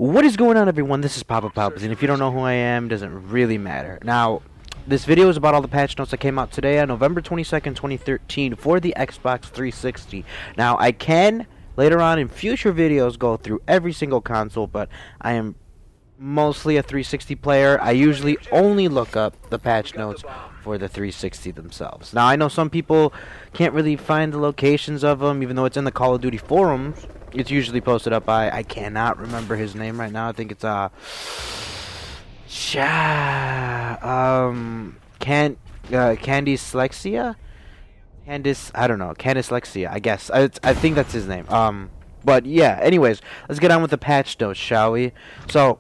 What is going on, everyone? This is Papa Palpatine. If you don't know who I am, doesn't really matter. Now, this video is about all the patch notes that came out today on November 22nd, 2013 for the Xbox 360. Now, I can, later on in future videos, go through every single console, but I am mostly a 360 player. I usually only look up the patch notes for the 360 themselves. Now, I know some people can't really find the locations of them, even though it's in the Call of Duty forums. It's usually posted up by, I cannot remember his name right now. I think it's Candice Lexia? Candice, I don't know, Candice Lexia, I guess. I think that's his name. But yeah, anyways, let's get on with the patch notes, shall we? So,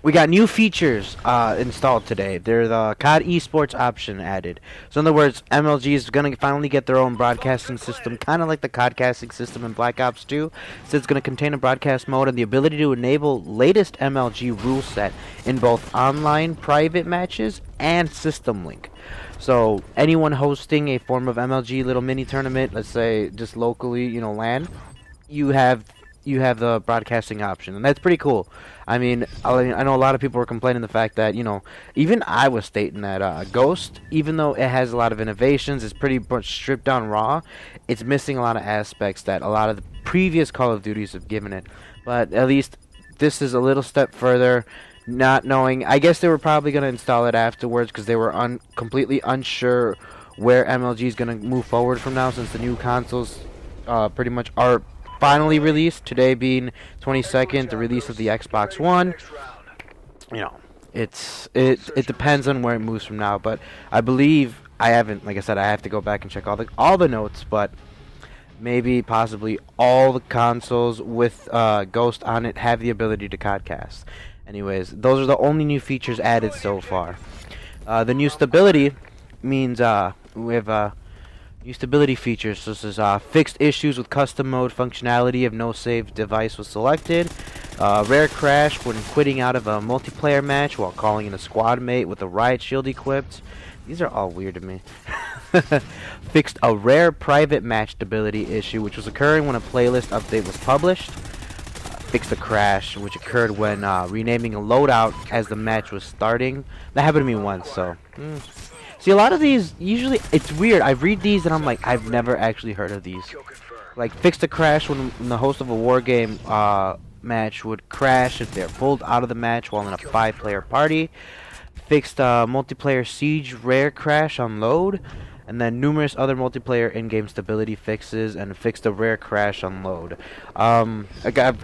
we got new features installed today. There's the COD Esports option added. So in other words, MLG is going to finally get their own broadcasting system, kind of like the COD-casting system in Black Ops 2. So it's going to contain a broadcast mode and the ability to enable latest MLG rule set in both online private matches and system link. So anyone hosting a form of MLG little mini tournament, let's say just locally, you know, LAN, you have the broadcasting option, and that's pretty cool. I mean, I know a lot of people were complaining the fact that, you know, even I was stating that Ghost, even though it has a lot of innovations, it's pretty much stripped down raw, it's missing a lot of aspects that a lot of the previous Call of Duties have given it. But at least this is a little step further, not knowing. I guess they were probably going to install it afterwards because they were completely unsure where MLG is going to move forward from now, since the new consoles pretty much are finally released, today being 22nd, the release of the Xbox One. You know, it depends on where it moves from now, but I believe, I haven't, like I said, I have to go back and check all the notes, but maybe possibly all the consoles with Ghost on it have the ability to codcast. Anyways, those are the only new features added so far. The new stability means we have new stability features. So this is fixed issues with custom mode functionality if no save device was selected. Rare crash when quitting out of a multiplayer match while calling in a squad mate with a riot shield equipped. These are all weird to me. Fixed a rare private match stability issue which was occurring when a playlist update was published. Fixed a crash which occurred when renaming a loadout as the match was starting. That happened to me once, so see, a lot of these, usually, it's weird. I read these and I'm like, I've never actually heard of these. Like, fixed a crash when the host of a war game match would crash if they're pulled out of the match while in a 5-player party. Fixed multiplayer siege rare crash on load. And then numerous other multiplayer in-game stability fixes, and fixed a rare crash on load. I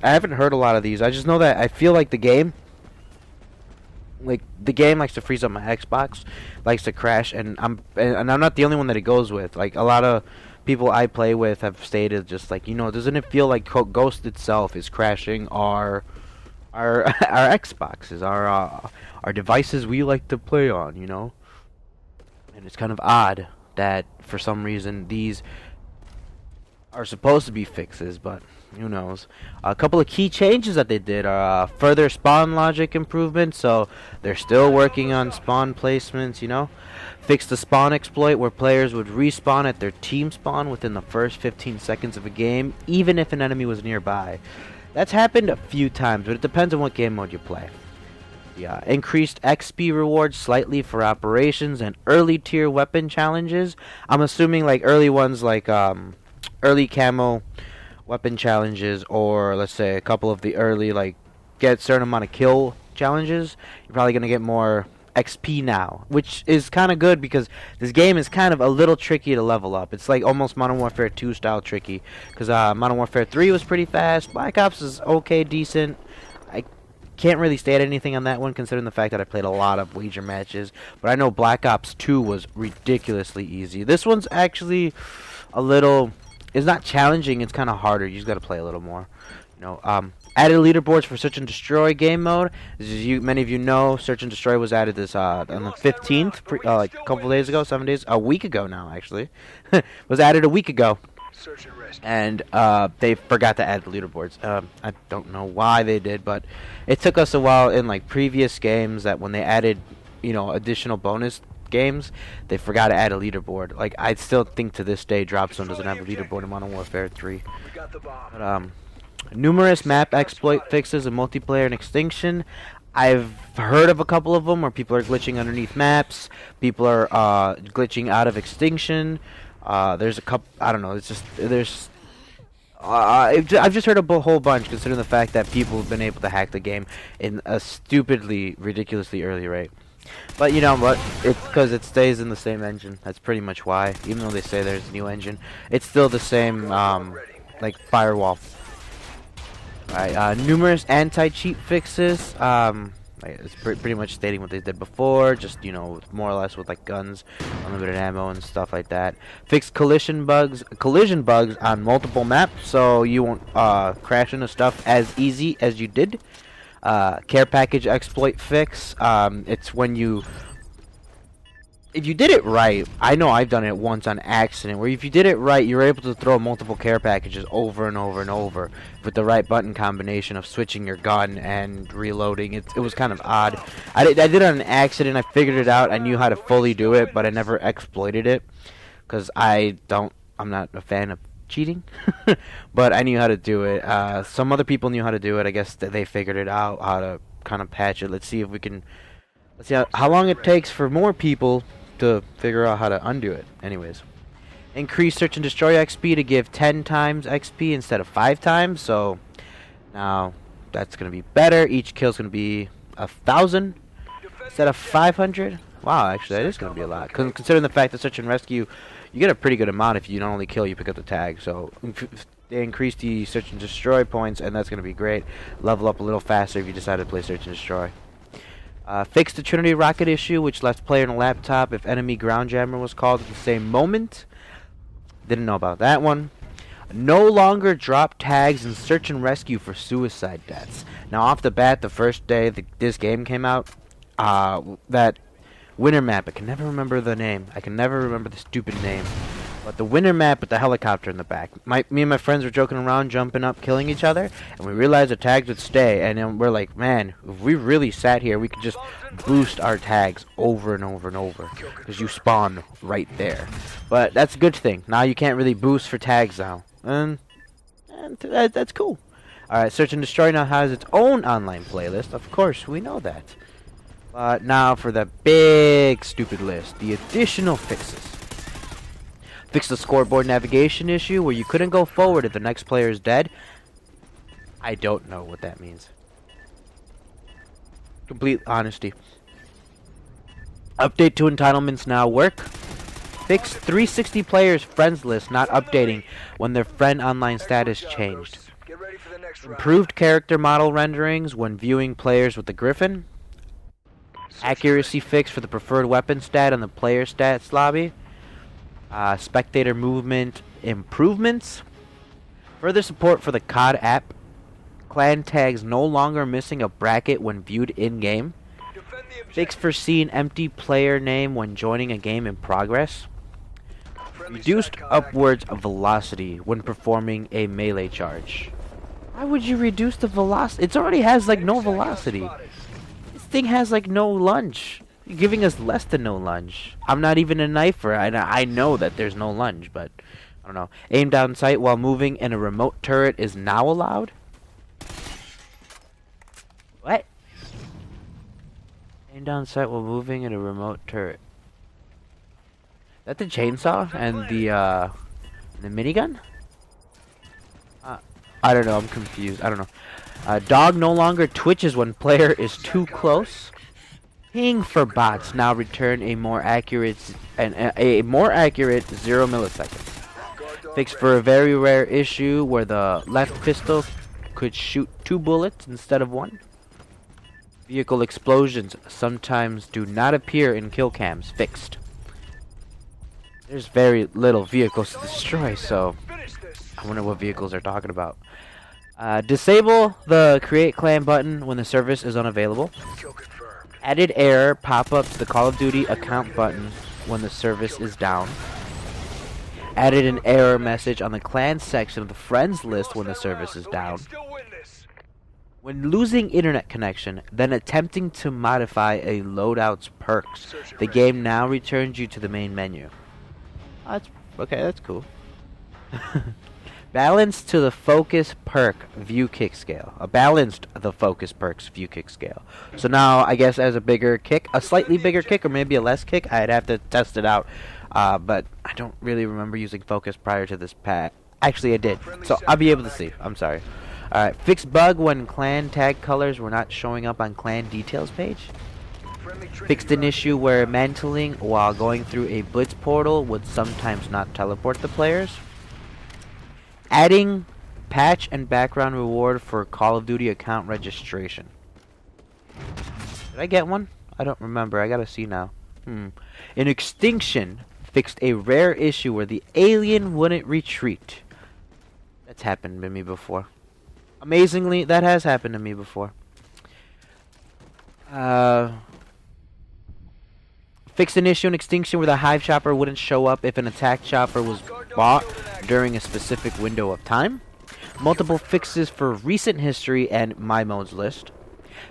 haven't heard a lot of these. I just know that I feel like the game likes to freeze up my Xbox, likes to crash, and I'm not the only one that it goes with. Like, a lot of people I play with have stated just like, you know, doesn't it feel like Ghost itself is crashing our Xboxes, our devices we like to play on, you know? And it's kind of odd that for some reason these are supposed to be fixes, but who knows. A couple of key changes that they did are further spawn logic improvements, so they're still working on spawn placements, you know. Fixed the spawn exploit where players would respawn at their team spawn within the first 15 seconds of a game, even if an enemy was nearby. That's happened a few times, but it depends on what game mode you play. Yeah, increased XP rewards slightly for operations and early tier weapon challenges. I'm assuming like early ones like early camo weapon challenges, or let's say a couple of the early like get a certain amount of kill challenges. You're probably gonna get more XP now, which is kind of good because this game is kind of a little tricky to level up. It's like almost Modern Warfare 2 style tricky, because Modern Warfare 3 was pretty fast. Black Ops is okay, decent. I can't really state anything on that one considering the fact that I played a lot of wager matches, but I know Black Ops 2 was ridiculously easy. This one's actually a little, it's not challenging, it's kind of harder. You just got to play a little more, you know. Added leaderboards for Search and Destroy game mode. As many of you know, Search and Destroy was added this on the 15th, like a couple days ago, 7 days, a week ago now actually. Was added a week ago. And they forgot to add the leaderboards. I don't know why they did, but it took us a while in like previous games that when they added, you know, additional bonus games, they forgot to add a leaderboard. Like, I still think to this day Dropzone doesn't have a leaderboard in Modern Warfare 3. But Numerous map exploit fixes in multiplayer and Extinction. I've heard of a couple of them where people are glitching underneath maps. People are glitching out of Extinction. There's a couple. I don't know. It's just there's. I've just heard a whole bunch, considering the fact that people have been able to hack the game in a stupidly, ridiculously early rate. But you know what? It's because it stays in the same engine. That's pretty much why. Even though they say there's a new engine, it's still the same, like firewall. Alright, numerous anti-cheat fixes. It's pretty much stating what they did before, just, you know, more or less with like guns, unlimited ammo and stuff like that. Fixed collision bugs on multiple maps, so you won't crash into stuff as easy as you did. Care package exploit fix. It's when if you did it right, I know I've done it once on accident, where if you did it right, you're able to throw multiple care packages over and over and over with the right button combination of switching your gun and reloading. It was kind of odd. I did it on an accident. I figured it out. I knew how to fully do it, but I never exploited it because I'm not a fan of cheating. But I knew how to do it. Some other people knew how to do it. I guess that they figured it out, how to kind of patch it. Let's see if we can. Let's see how long it takes for more people to figure out how to undo it. Anyways, increase search and destroy XP to give 10 times XP instead of 5 times. So now that's gonna be better. Each kill is gonna be 1,000 instead of 500. Wow, actually that is gonna be a lot. Considering the fact that search and rescue, you get a pretty good amount if you not only kill, you pick up the tag. So they increase the search and destroy points, and that's gonna be great. Level up a little faster if you decide to play search and destroy. Fixed the Trinity rocket issue, which left player in a laptop if enemy ground jammer was called at the same moment. Didn't know about that one. No longer drop tags in search and rescue for suicide deaths. Now, off the bat, the first day this game came out, that winter map, I can never remember the name. I can never remember the stupid name. But the winter map with the helicopter in the back. Me and my friends were joking around, jumping up, killing each other, and we realized the tags would stay. And then we're like, man, if we really sat here, we could just boost our tags over and over and over, because you spawn right there. But that's a good thing. Now you can't really boost for tags now, and that's cool. All right, Search and Destroy now has its own online playlist. Of course, we know that. But now for the big stupid list, the additional fixes. Fix the scoreboard navigation issue where you couldn't go forward if the next player is dead. I don't know what that means. Complete honesty. Update to entitlements now work. Fix 360 players friends list not updating when their friend online status changed. Improved character model renderings when viewing players with the Griffin. Accuracy fix for the preferred weapon stat on the player stats lobby. Spectator movement improvements. Further support for the COD app. Clan tags no longer missing a bracket when viewed in-game. Fix for seeing empty player name when joining a game in progress. Reduced upwards velocity when performing a melee charge. Why would you reduce the velocity? It already has like no velocity. This thing has like no lunge. You're giving us less than no lunge. I'm not even a knifer. I know that there's no lunge, but I don't know. Aim down sight while moving in a remote turret is now allowed? What? Aim down sight while moving in a remote turret. Is that the chainsaw and the minigun? I don't know. I'm confused. I don't know. Dog no longer twitches when player is too close. Ping for bots now return a more accurate 0 milliseconds. Fix for a very rare issue where the left pistol could shoot 2 bullets instead of 1. Vehicle explosions sometimes do not appear in kill cams. Fixed. There's very little vehicles to destroy, so I wonder what vehicles they're talking about. Disable the create clan button when the service is unavailable. Added error pop-up to the Call of Duty account button when the service is down. Added an error message on the clan section of the friends list when the service is down. When losing internet connection, then attempting to modify a loadout's perks, the game now returns you to the main menu. That's okay, that's cool. Balanced to the focus perk view kick scale. Balanced the focus perks view kick scale. So now I guess as a bigger kick, a slightly bigger kick, or maybe a less kick, I'd have to test it out. But I don't really remember using focus prior to this pack. Actually, I did. So I'll be able to see. I'm sorry. Alright, fixed bug when clan tag colors were not showing up on clan details page. Fixed an issue where mantling while going through a blitz portal would sometimes not teleport the players. Adding patch and background reward for Call of Duty account registration. Did I get one? I don't remember. I gotta see now. In Extinction, fixed a rare issue where the alien wouldn't retreat. That's happened to me before. Amazingly, that has happened to me before. Fixed an issue in Extinction where the Hive Chopper wouldn't show up if an attack chopper was bought during a specific window of time. Multiple fixes for recent history and my modes list.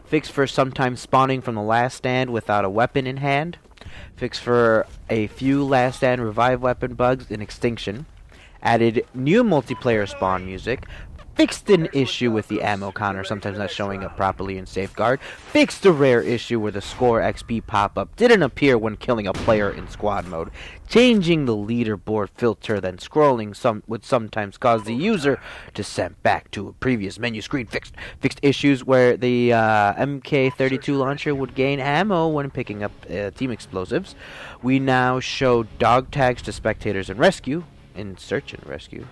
Fix for sometimes spawning from the last stand without a weapon in hand. Fix for a few last stand revive weapon bugs in Extinction. Added new multiplayer spawn music. Fixed an issue with the ammo counter sometimes not showing up properly in Safeguard. Fixed a rare issue where the score XP pop-up didn't appear when killing a player in squad mode. Changing the leaderboard filter then scrolling would sometimes cause the user to send back to a previous menu screen. Fixed issues where the MK32 launcher would gain ammo when picking up team explosives. We now show dog tags to spectators in rescue. In search and rescue.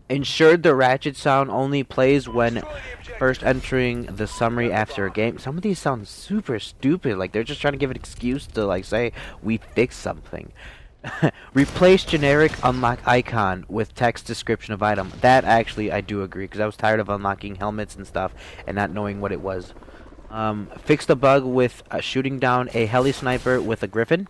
Ensured the ratchet sound only plays when first entering the summary after a game. Some of these sound super stupid. Like they're just trying to give an excuse to like say we fixed something. Replace generic unlock icon with text description of item. That actually I do agree because I was tired of unlocking helmets and stuff and not knowing what it was. Fixed a bug with shooting down a heli sniper with a griffin.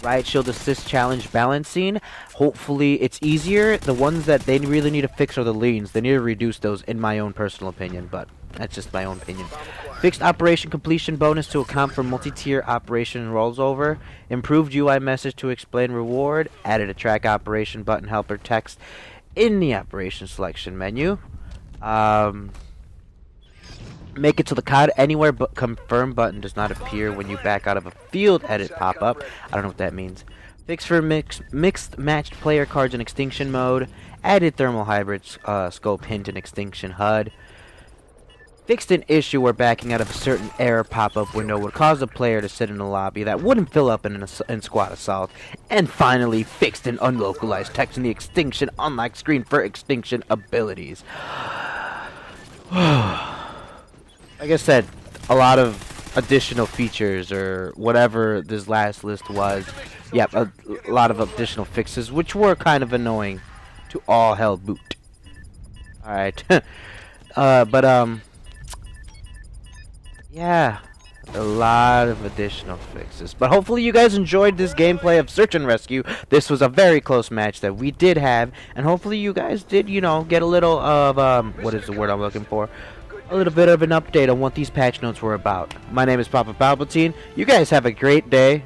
Riot Shield Assist Challenge balancing. Hopefully it's easier. The ones that they really need to fix are the leans. They need to reduce those in my own personal opinion, but that's just my own opinion. Fixed operation completion bonus to account for multi-tier operation rolls over. Improved UI message to explain reward. Added a track operation button helper text in the operation selection menu. Make it so the COD anywhere but confirm button does not appear when you back out of a field edit pop-up. I don't know what that means. Fix for mixed matched player cards in Extinction mode. Added thermal hybrid scope hint in Extinction HUD. Fixed an issue where backing out of a certain error pop-up window would cause a player to sit in a lobby that wouldn't fill up in Squad Assault. And finally, fixed an unlocalized text in the Extinction unlock screen for Extinction abilities. Like I said, a lot of additional features or whatever this last list was. Yep, a lot of additional fixes, which were kind of annoying to all hell boot. Alright. Yeah, a lot of additional fixes. But hopefully you guys enjoyed this gameplay of Search and Rescue. This was a very close match that we did have. And hopefully you guys did, you know, get a little of, what is the word I'm looking for? A little bit of an update on what these patch notes were about. My name is Papa Palpatine. You guys have a great day.